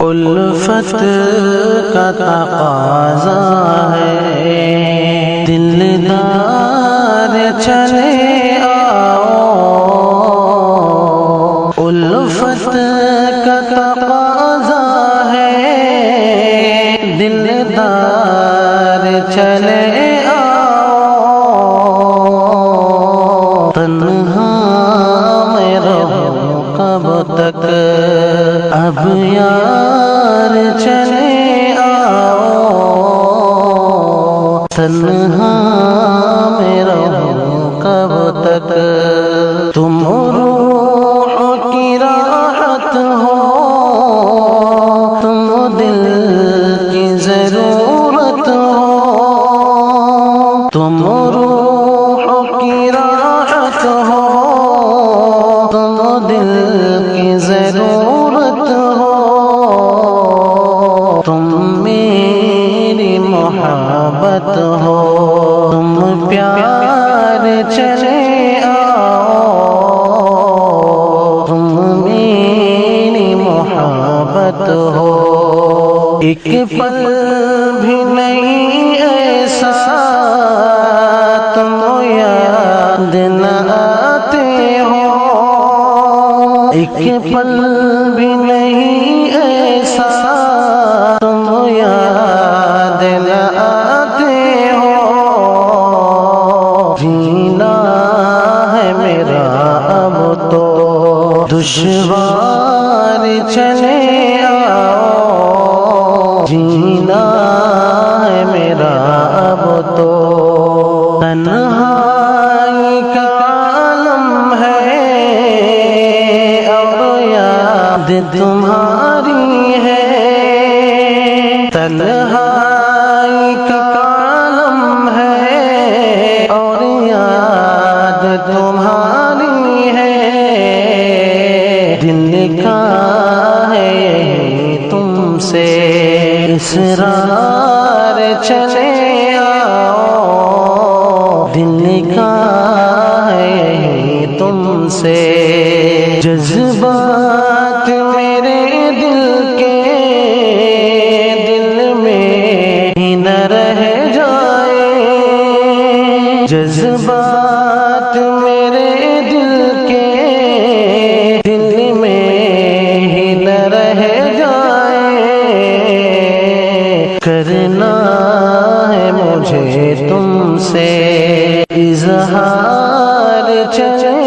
الفت کا تقاضا ہے دلدار چلے آؤ، الفت کا تقاضا ہے دلدار چلے آؤ، تنہا میں رہوں کب تک اب یار چلے آؤ، تنہا میں رہوں کب تک، تم روح کی راحت ہو، تم دل کی ضرورت ہو، تم روح کی راحت ہو، تم دل کی ضرورت ہو، تم میری محبت ہو، تم پیار چلے آؤ، تم میری محبت ہو، ایک پل بھی نہیں ایسا تم یاد نہ آتے ہو، ایک پل بھی نہیں ایسا تم یاد نہ آتے ہو، جینا ہے میرا اب تو دشوار چلے آؤ، جینا ہے میرا اب تو تنہائی کا عالم ہے، اور یاد تمہاری ہے، تنہائی کا عالم ہے، اور یاد تمہاری ہے، دل کا ہے تم سے اسرار چلے آؤ، دل کا ہے تم سے جذبات میرے دل کے، دل میں ہی نہ رہ جائے، جذبات میرے دل کے، دل میں ہی نہ رہ جائے، کرنا ہے مجھے تم سے اظہار چلے